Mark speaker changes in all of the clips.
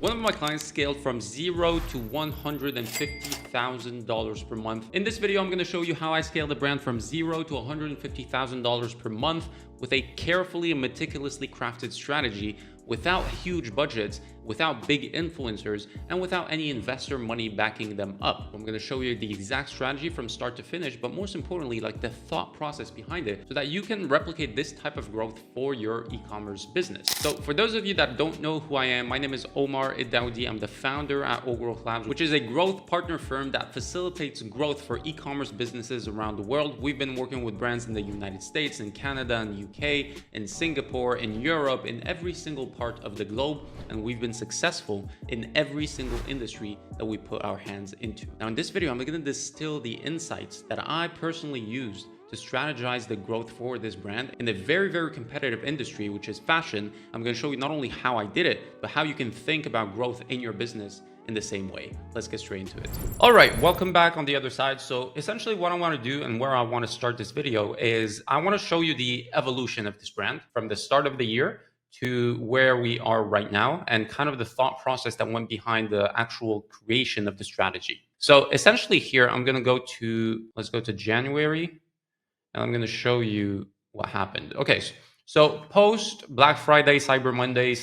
Speaker 1: One of my clients scaled from $0 to $150,000 per month. In this video, I'm going to show you how I scaled the brand from $0 to $150,000 per month with a carefully and meticulously crafted strategy, without huge budgets, without big influencers, and without any investor money backing them up. I'm going to show you the exact strategy from start to finish, but most importantly, like the thought process behind it, so that you can replicate this type of growth for your e-commerce business. So for those of you that don't know who I am, my name is Omar Eddaoudi. I'm the founder at Growth Labs, which is a growth partner firm that facilitates growth for e-commerce businesses around the world. We've been working with brands in the United States, in Canada, in the UK, in Singapore, in Europe, in every single part of the globe, and we've been successful in every single industry that we put our hands into. Now in this video, I'm going to distill the insights that I personally used to strategize the growth for this brand in a very, very competitive industry, which is fashion. I'm going to show you not only how I did it, but how you can think about growth in your business in the same way. Let's get straight into it. All right, welcome back on the other side. So essentially what I want to do and where I want to start this video is I want to show you the evolution of this brand from the start of the year to where we are right now, and kind of the thought process that went behind the actual creation of the strategy. So essentially here, I'm going to let's go to January, and I'm going to show you what happened. Okay, so post Black Friday, Cyber Monday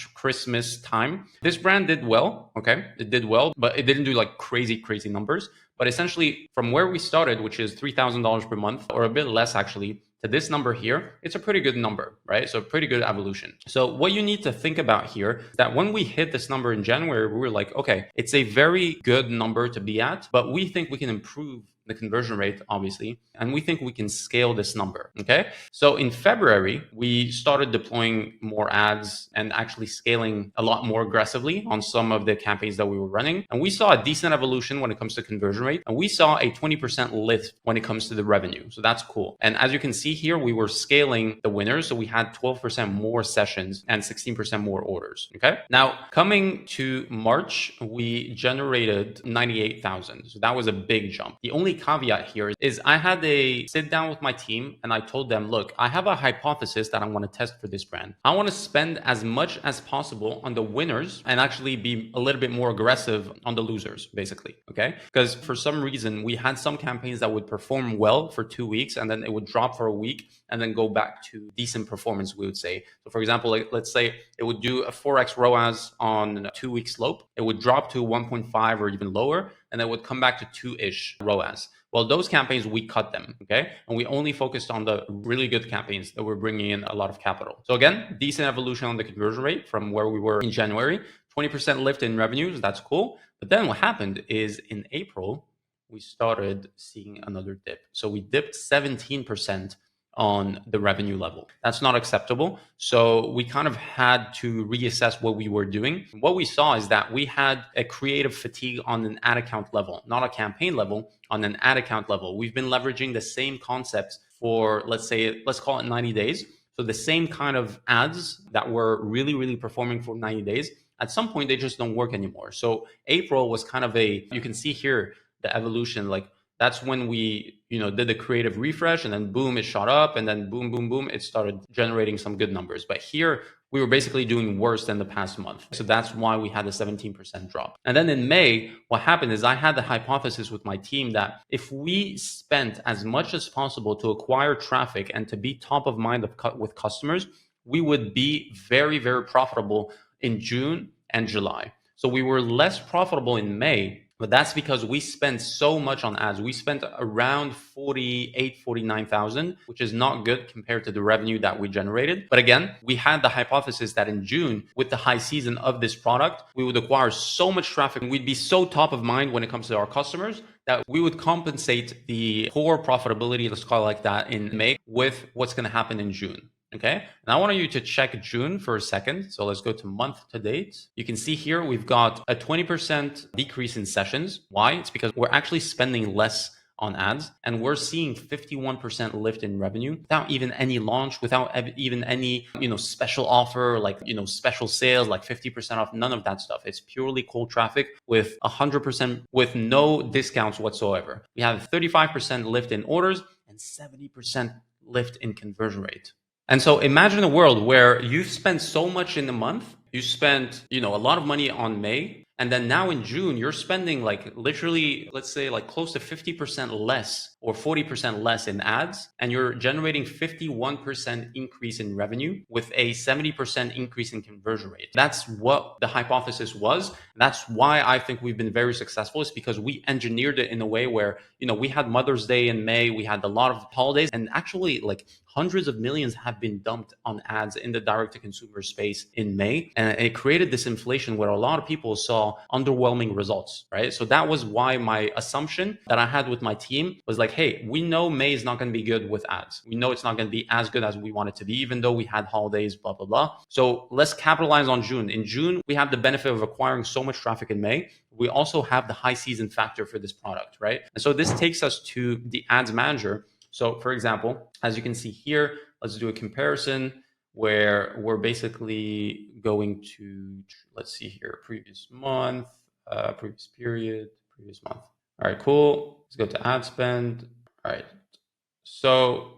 Speaker 1: / Christmas time, this brand did well. Okay, it did well, but it didn't do like crazy numbers. But essentially from where we started, which is $3,000 per month, or a bit less actually, to this number here, it's a pretty good number, right? So pretty good evolution. So what you need to think about here is that when we hit this number in January, we were like, okay, it's a very good number to be at, but we think we can improve the conversion rate, obviously, and we think we can scale this number, okay? So in February, we started deploying more ads and actually scaling a lot more aggressively on some of the campaigns that we were running. And we saw a decent evolution when it comes to conversion rate, and we saw a 20% lift when it comes to the revenue. So that's cool. And as you can see here, we were scaling the winners. So we had 12% more sessions and 16% more orders, okay? Now, coming to March, we generated 98,000. So that was a big jump. The only caveat here is I had a sit down with my team and I told them, look, I have a hypothesis that I want to test for this brand. I want to spend as much as possible on the winners and actually be a little bit more aggressive on the losers, basically, okay? Because for some reason, we had some campaigns that would perform well for 2 weeks and then it would drop for a week and then go back to decent performance, we would say. So for example, let's say it would do a 4x ROAS on a 2-week slope. It would drop to 1.5 or even lower, and it would come back to 2-ish ROAS. Well, those campaigns, we cut them, okay? And we only focused on the really good campaigns that were bringing in a lot of capital. So again, decent evolution on the conversion rate from where we were in January, 20% lift in revenues, that's cool. But then what happened is in April, we started seeing another dip. So we dipped 17% on the revenue level. That's not acceptable. So we kind of had to reassess what we were doing. What we saw is that we had a creative fatigue on an ad account level, not a campaign level, on an ad account level. We've been leveraging the same concepts for, let's call it 90 days. So the same kind of ads that were really performing for 90 days, at some point, they just don't work anymore. So April was kind of you can see here, the evolution, like that's when we, did the creative refresh, and then boom, it shot up, and then boom, it started generating some good numbers. But here we were basically doing worse than the past month. So that's why we had a 17% drop. And then in May, what happened is I had the hypothesis with my team that if we spent as much as possible to acquire traffic and to be top of mind with customers, we would be very profitable in June and July. So we were less profitable in May, but that's because we spent so much on ads. We spent around 49,000, which is not good compared to the revenue that we generated. But again, we had the hypothesis that in June, with the high season of this product, we would acquire so much traffic and we'd be so top of mind when it comes to our customers that we would compensate the poor profitability, let's call it like that, in May with what's going to happen in June. Okay, and I want you to check June for a second. So let's go to month to date. You can see here we've got a 20% decrease in sessions. Why? It's because we're actually spending less on ads, and we're seeing 51% lift in revenue without even any launch, without even any special offer, like special sales, like 50% off. None of that stuff. It's purely cold traffic with 100% with no discounts whatsoever. We have 35% lift in orders and 70% lift in conversion rate. And so imagine a world where you've spent so much in a month You spent, a lot of money on May. And then now in June, you're spending like literally, let's say like close to 50% less or 40% less in ads. And you're generating 51% increase in revenue with a 70% increase in conversion rate. That's what the hypothesis was. That's why I think we've been very successful, is because we engineered it in a way where, we had Mother's Day in May, we had a lot of holidays, and actually like hundreds of millions have been dumped on ads in the direct to consumer space in May. And it created this inflation where a lot of people saw underwhelming results, right? So that was why my assumption that I had with my team was like, hey, we know May is not going to be good with ads. We know it's not going to be as good as we want it to be, even though we had holidays, blah, blah, blah. So let's capitalize on June. In June, we have the benefit of acquiring so much traffic in May. We also have the high season factor for this product, right? And so this takes us to the ads manager. So for example, as you can see here, let's do a comparison where we're basically going to, let's see here, previous month, previous period, previous month. All right, cool. Let's go to ad spend. All right. So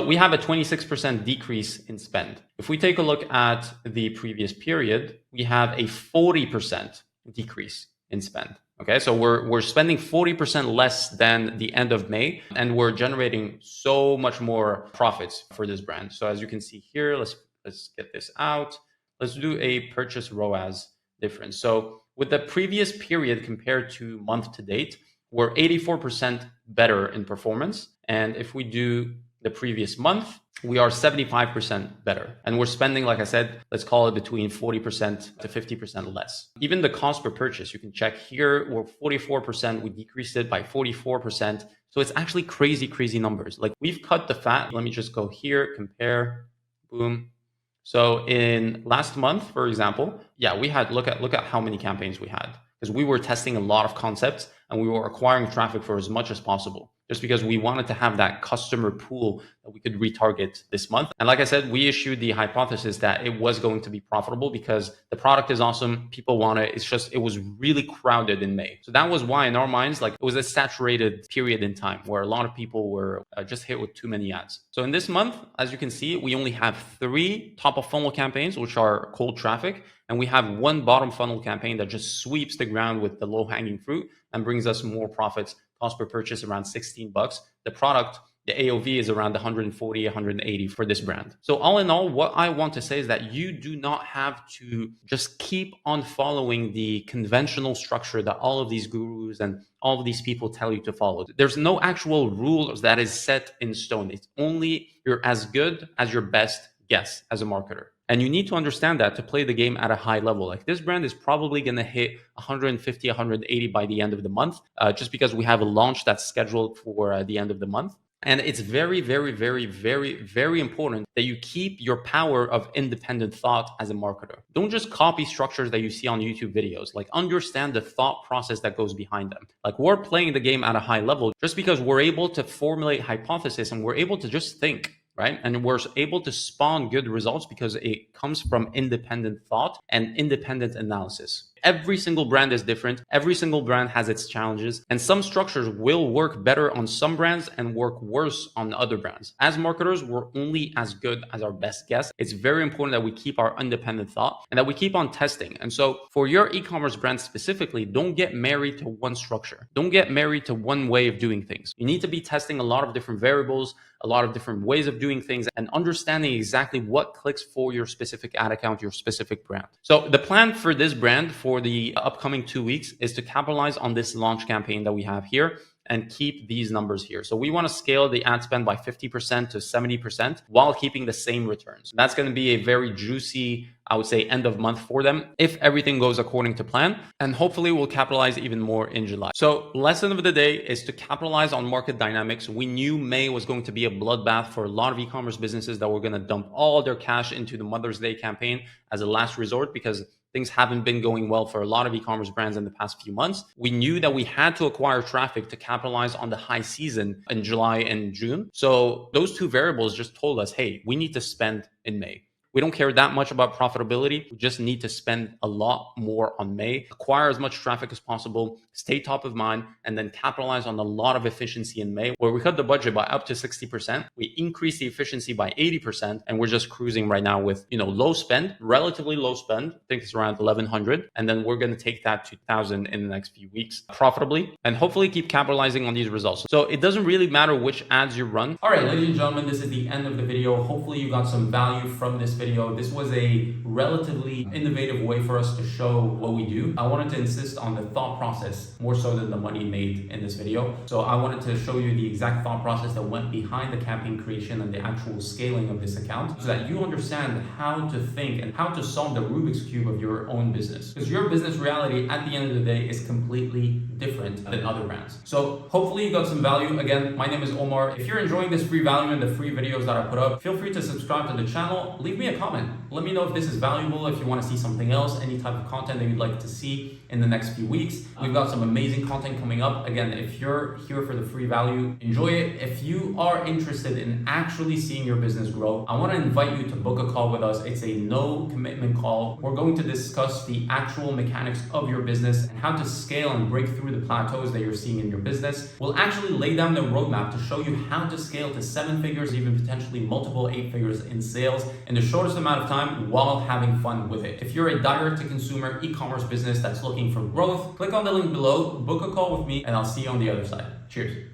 Speaker 1: we have a 26% decrease in spend. If we take a look at the previous period, we have a 40% decrease in spend. Okay, so we're spending 40% less than the end of May, and we're generating so much more profits for this brand. So as you can see here, let's get this out. Let's do a purchase ROAS difference. So with the previous period compared to month to date, we're 84% better in performance. And if we do the previous month, we are 75% better. And we're spending, like I said, let's call it between 40% to 50% less. Even the cost per purchase, you can check here, we're 44%, we decreased it by 44%. So it's actually crazy numbers. Like we've cut the fat. Let me just go here, compare, boom. So in last month, for example, yeah, we had, look at how many campaigns we had, because we were testing a lot of concepts and we were acquiring traffic for as much as possible, just because we wanted to have that customer pool that we could retarget this month. And like I said, we issued the hypothesis that it was going to be profitable because the product is awesome. People want it. It's just, it was really crowded in May. So that was why in our minds, like it was a saturated period in time where a lot of people were just hit with too many ads. So in this month, as you can see, we only have 3 top of funnel campaigns, which are cold traffic. And we have 1 bottom funnel campaign that just sweeps the ground with the low hanging fruit and brings us more profits. Cost per purchase around $16. The product, the AOV is around 140, 180 for this brand. So all in all, what I want to say is that you do not have to just keep on following the conventional structure that all of these gurus and all of these people tell you to follow. There's no actual rules that is set in stone. It's only you're as good as your best guess as a marketer. And you need to understand that to play the game at a high level. Like this brand is probably going to hit 150, 180 by the end of the month, just because we have a launch that's scheduled for the end of the month. And it's very, very, very, very, very important that you keep your power of independent thought as a marketer. Don't just copy structures that you see on YouTube videos. Like understand the thought process that goes behind them. Like we're playing the game at a high level just because we're able to formulate hypothesis and we're able to just think. Right? And we're able to spawn good results because it comes from independent thought and independent analysis. Every single brand is different. Every single brand has its challenges, and some structures will work better on some brands and work worse on other brands. As marketers, we're only as good as our best guess. It's very important that we keep our independent thought and that we keep on testing. And so for your e-commerce brand specifically, don't get married to one structure. Don't get married to one way of doing things. You need to be testing a lot of different variables, a lot of different ways of doing things, and understanding exactly what clicks for your specific ad account, your specific brand. So the plan for this brand for the upcoming 2 weeks is to capitalize on this launch campaign that we have here and keep these numbers here. So we want to scale the ad spend by 50% to 70% while keeping the same returns. That's going to be a very juicy, I would say, end of month for them if everything goes according to plan. And hopefully we'll capitalize even more in July. So lesson of the day is to capitalize on market dynamics. We knew May was going to be a bloodbath for a lot of e-commerce businesses that were going to dump all their cash into the Mother's Day campaign as a last resort because things haven't been going well for a lot of e-commerce brands in the past few months. We knew that we had to acquire traffic to capitalize on the high season in July and June. So those 2 variables just told us, hey, we need to spend in May. We don't care that much about profitability. We just need to spend a lot more on May, acquire as much traffic as possible, stay top of mind, and then capitalize on a lot of efficiency in May, where we cut the budget by up to 60%. We increase the efficiency by 80%, and we're just cruising right now with, low spend, relatively low spend. I think it's around 1,100. And then we're going to take that to 1,000 in the next few weeks profitably, and hopefully keep capitalizing on these results. So it doesn't really matter which ads you run. All right, ladies and gentlemen, this is the end of the video. Hopefully you got some value from this video. This was a relatively innovative way for us to show what we do. I wanted to insist on the thought process more so than the money made in this video. So I wanted to show you the exact thought process that went behind the campaign creation and the actual scaling of this account, so that you understand how to think and how to solve the Rubik's Cube of your own business. Because your business reality at the end of the day is completely different than other brands. So hopefully you got some value. Again, my name is Omar. If you're enjoying this free value and the free videos that I put up, feel free to subscribe to the channel. Leave me a comment. Let me know if this is valuable, if you want to see something else, any type of content that you'd like to see in the next few weeks. We've got some amazing content coming up. Again, if you're here for the free value, enjoy it. If you are interested in actually seeing your business grow, I want to invite you to book a call with us. It's a no commitment call. We're going to discuss the actual mechanics of your business and how to scale and break through the plateaus that you're seeing in your business. We'll actually lay down the roadmap to show you how to scale to 7 figures, even potentially multiple 8 figures in sales in the shortest amount of time while having fun with it. If you're a direct-to-consumer e-commerce business that's looking for growth, click on the link below, book a call with me, and I'll see you on the other side. Cheers.